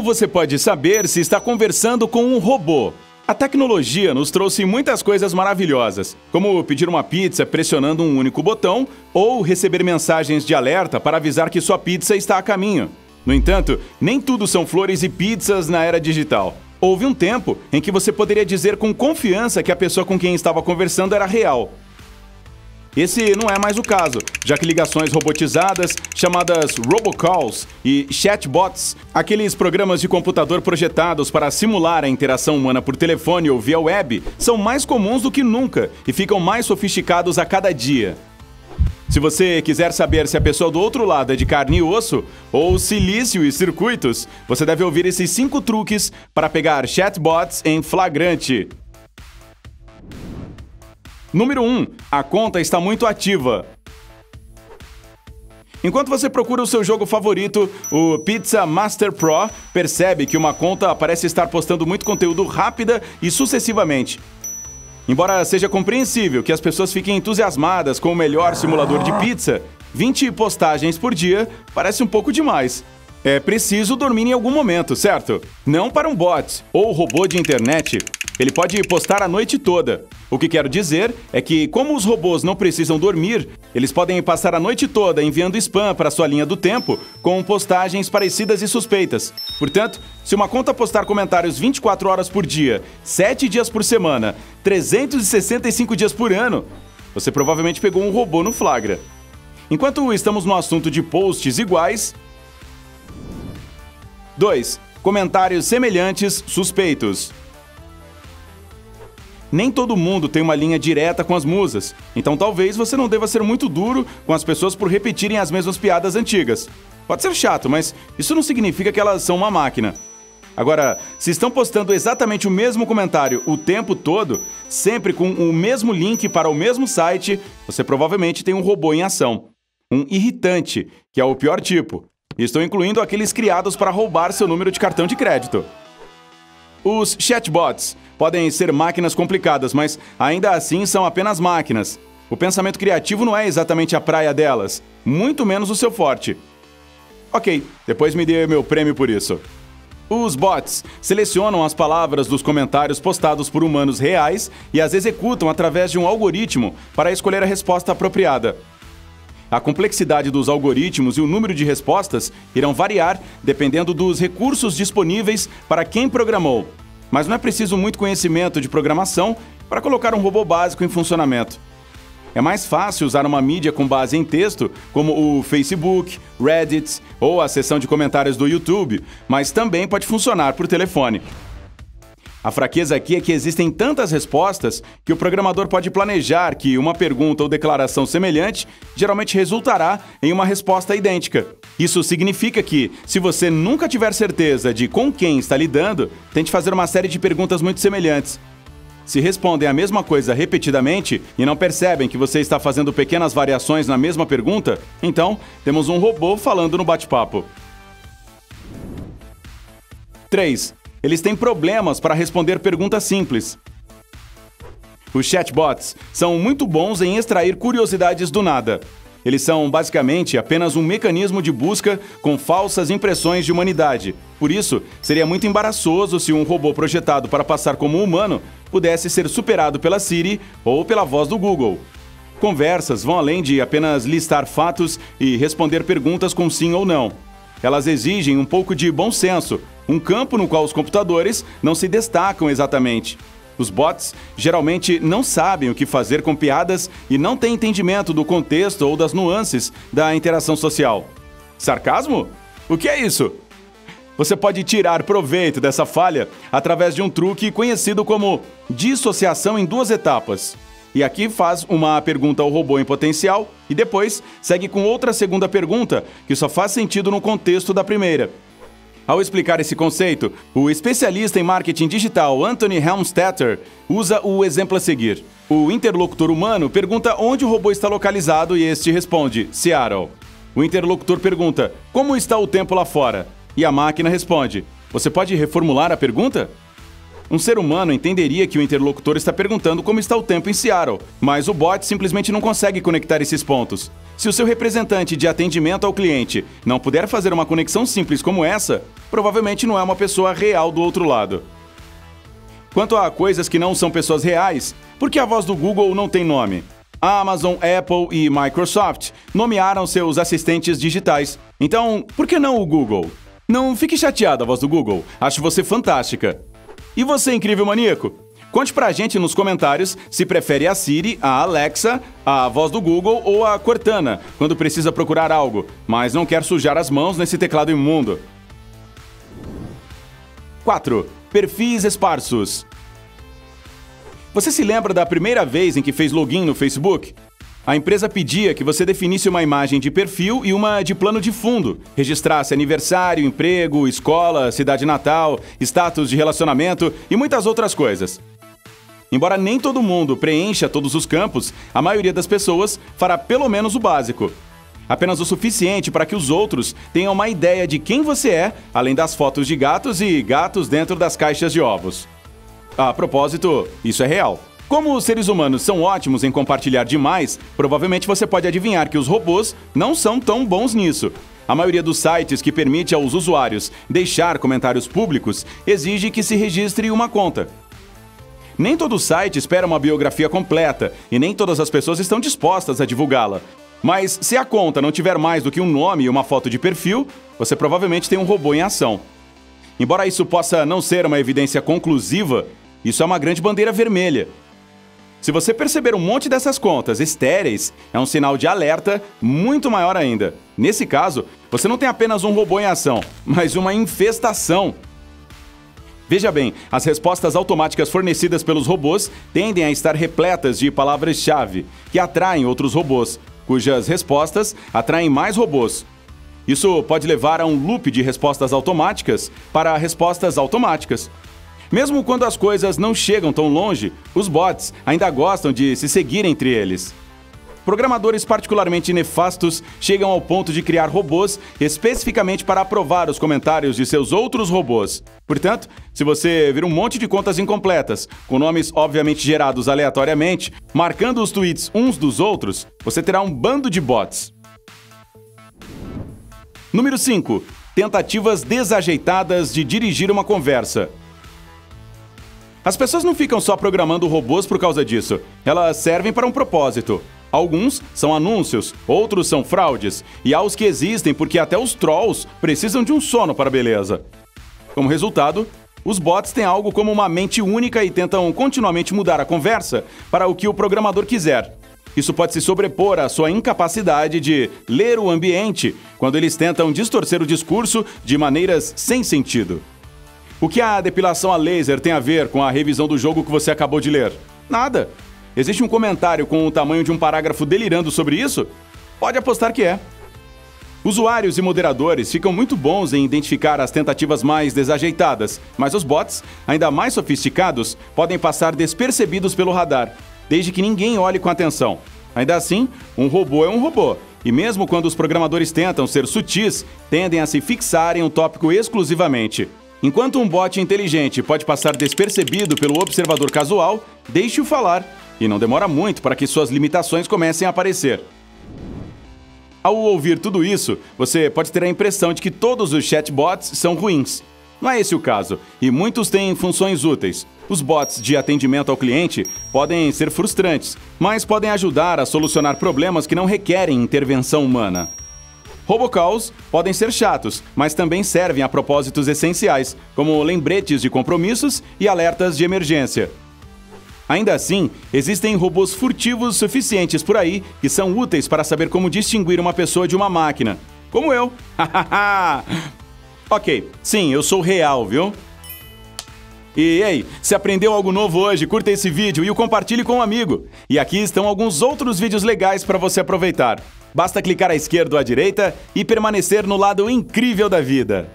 você pode saber se está conversando com um robô? A tecnologia nos trouxe muitas coisas maravilhosas, como pedir uma pizza pressionando um único botão ou receber mensagens de alerta para avisar que sua pizza está a caminho. No entanto, nem tudo são flores e pizzas na era digital. Houve um tempo em que você poderia dizer com confiança que a pessoa com quem estava conversando era real. Esse não é mais o caso, já que ligações robotizadas, chamadas robocalls e chatbots, aqueles programas de computador projetados para simular a interação humana por telefone ou via web, são mais comuns do que nunca e ficam mais sofisticados a cada dia. Se você quiser saber se a pessoa do outro lado é de carne e osso ou silício e circuitos, você deve ouvir esses 5 truques para pegar chatbots em flagrante. Número 1. A conta está muito ativa. Enquanto você procura o seu jogo favorito, o Pizza Master Pro percebe que uma conta parece estar postando muito conteúdo rápida e sucessivamente. Embora seja compreensível que as pessoas fiquem entusiasmadas com o melhor simulador de pizza, 20 postagens por dia parece um pouco demais. É preciso dormir em algum momento, certo? Não para um bot ou robô de internet. Ele pode postar a noite toda. O que quero dizer é que, como os robôs não precisam dormir, eles podem passar a noite toda enviando spam para sua linha do tempo com postagens parecidas e suspeitas. Portanto, se uma conta postar comentários 24 horas por dia, 7 dias por semana, 365 dias por ano, você provavelmente pegou um robô no flagra. Enquanto estamos no assunto de posts iguais... 2. Comentários semelhantes suspeitos. Nem todo mundo tem uma linha direta com as musas, então talvez você não deva ser muito duro com as pessoas por repetirem as mesmas piadas antigas. Pode ser chato, mas isso não significa que elas são uma máquina. Agora, se estão postando exatamente o mesmo comentário o tempo todo, sempre com o mesmo link para o mesmo site, você provavelmente tem um robô em ação. Um irritante, que é o pior tipo. Estou incluindo aqueles criados para roubar seu número de cartão de crédito. Os chatbots podem ser máquinas complicadas, mas ainda assim são apenas máquinas. O pensamento criativo não é exatamente a praia delas, muito menos o seu forte. Ok, depois me dê meu prêmio por isso. Os bots selecionam as palavras dos comentários postados por humanos reais e as executam através de um algoritmo para escolher a resposta apropriada. A complexidade dos algoritmos e o número de respostas irão variar dependendo dos recursos disponíveis para quem programou. Mas não é preciso muito conhecimento de programação para colocar um robô básico em funcionamento. É mais fácil usar uma mídia com base em texto, como o Facebook, Reddit ou a seção de comentários do YouTube, mas também pode funcionar por telefone. A fraqueza aqui é que existem tantas respostas que o programador pode planejar que uma pergunta ou declaração semelhante geralmente resultará em uma resposta idêntica. Isso significa que, se você nunca tiver certeza de com quem está lidando, tente fazer uma série de perguntas muito semelhantes. Se respondem a mesma coisa repetidamente e não percebem que você está fazendo pequenas variações na mesma pergunta, então temos um robô falando no bate-papo. 3. Eles têm problemas para responder perguntas simples. Os chatbots são muito bons em extrair curiosidades do nada. Eles são basicamente apenas um mecanismo de busca com falsas impressões de humanidade. Por isso, seria muito embaraçoso se um robô projetado para passar como humano pudesse ser superado pela Siri ou pela voz do Google. Conversas vão além de apenas listar fatos e responder perguntas com sim ou não. Elas exigem um pouco de bom senso, um campo no qual os computadores não se destacam exatamente. Os bots geralmente não sabem o que fazer com piadas e não têm entendimento do contexto ou das nuances da interação social. Sarcasmo? O que é isso? Você pode tirar proveito dessa falha através de um truque conhecido como dissociação em 2 etapas. E aqui faz uma pergunta ao robô em potencial e depois segue com outra segunda pergunta que só faz sentido no contexto da primeira. Ao explicar esse conceito, o especialista em marketing digital Anthony Helmstetter usa o exemplo a seguir. O interlocutor humano pergunta onde o robô está localizado e este responde, Seattle. O interlocutor pergunta, como está o tempo lá fora? E a máquina responde, você pode reformular a pergunta? Um ser humano entenderia que o interlocutor está perguntando como está o tempo em Seattle, mas o bot simplesmente não consegue conectar esses pontos. Se o seu representante de atendimento ao cliente não puder fazer uma conexão simples como essa, provavelmente não é uma pessoa real do outro lado. Quanto a coisas que não são pessoas reais, por que a voz do Google não tem nome? A Amazon, Apple e Microsoft nomearam seus assistentes digitais. Então, por que não o Google? Não fique chateada, voz do Google. Acho você fantástica. E você, incrível maníaco? Conte pra gente nos comentários se prefere a Siri, a Alexa, a voz do Google ou a Cortana, quando precisa procurar algo, mas não quer sujar as mãos nesse teclado imundo. 4. Perfis esparsos. Você se lembra da primeira vez em que fez login no Facebook? A empresa pedia que você definisse uma imagem de perfil e uma de plano de fundo, registrasse aniversário, emprego, escola, cidade natal, status de relacionamento e muitas outras coisas. Embora nem todo mundo preencha todos os campos, a maioria das pessoas fará pelo menos o básico. Apenas o suficiente para que os outros tenham uma ideia de quem você é, além das fotos de gatos e gatos dentro das caixas de ovos. A propósito, isso é real. Como os seres humanos são ótimos em compartilhar demais, provavelmente você pode adivinhar que os robôs não são tão bons nisso. A maioria dos sites que permite aos usuários deixar comentários públicos exige que se registre uma conta. Nem todo site espera uma biografia completa e nem todas as pessoas estão dispostas a divulgá-la. Mas se a conta não tiver mais do que um nome e uma foto de perfil, você provavelmente tem um robô em ação. Embora isso possa não ser uma evidência conclusiva, isso é uma grande bandeira vermelha. Se você perceber um monte dessas contas estéreis, é um sinal de alerta muito maior ainda. Nesse caso, você não tem apenas um robô em ação, mas uma infestação. Veja bem, as respostas automáticas fornecidas pelos robôs tendem a estar repletas de palavras-chave que atraem outros robôs, cujas respostas atraem mais robôs. Isso pode levar a um loop de respostas automáticas para respostas automáticas. Mesmo quando as coisas não chegam tão longe, os bots ainda gostam de se seguir entre eles. Programadores particularmente nefastos chegam ao ponto de criar robôs especificamente para aprovar os comentários de seus outros robôs. Portanto, se você vir um monte de contas incompletas, com nomes obviamente gerados aleatoriamente, marcando os tweets uns dos outros, você terá um bando de bots. Número 5. Tentativas desajeitadas de dirigir uma conversa. As pessoas não ficam só programando robôs por causa disso. Elas servem para um propósito. Alguns são anúncios, outros são fraudes, e há os que existem porque até os trolls precisam de um sono para a beleza. Como resultado, os bots têm algo como uma mente única e tentam continuamente mudar a conversa para o que o programador quiser. Isso pode se sobrepor à sua incapacidade de ler o ambiente quando eles tentam distorcer o discurso de maneiras sem sentido. O que a depilação a laser tem a ver com a revisão do jogo que você acabou de ler? Nada. Existe um comentário com o tamanho de um parágrafo delirando sobre isso? Pode apostar que é. Usuários e moderadores ficam muito bons em identificar as tentativas mais desajeitadas, mas os bots, ainda mais sofisticados, podem passar despercebidos pelo radar, desde que ninguém olhe com atenção. Ainda assim, um robô é um robô, e mesmo quando os programadores tentam ser sutis, tendem a se fixar em um tópico exclusivamente. Enquanto um bot inteligente pode passar despercebido pelo observador casual, deixe-o falar, e não demora muito para que suas limitações comecem a aparecer. Ao ouvir tudo isso, você pode ter a impressão de que todos os chatbots são ruins. Não é esse o caso, e muitos têm funções úteis. Os bots de atendimento ao cliente podem ser frustrantes, mas podem ajudar a solucionar problemas que não requerem intervenção humana. Robocalls podem ser chatos, mas também servem a propósitos essenciais, como lembretes de compromissos e alertas de emergência. Ainda assim, existem robôs furtivos suficientes por aí que são úteis para saber como distinguir uma pessoa de uma máquina. Como eu. Ok, sim, eu sou real, viu? E ei, se aprendeu algo novo hoje, curta esse vídeo e o compartilhe com um amigo. E aqui estão alguns outros vídeos legais para você aproveitar. Basta clicar à esquerda ou à direita e permanecer no lado incrível da vida.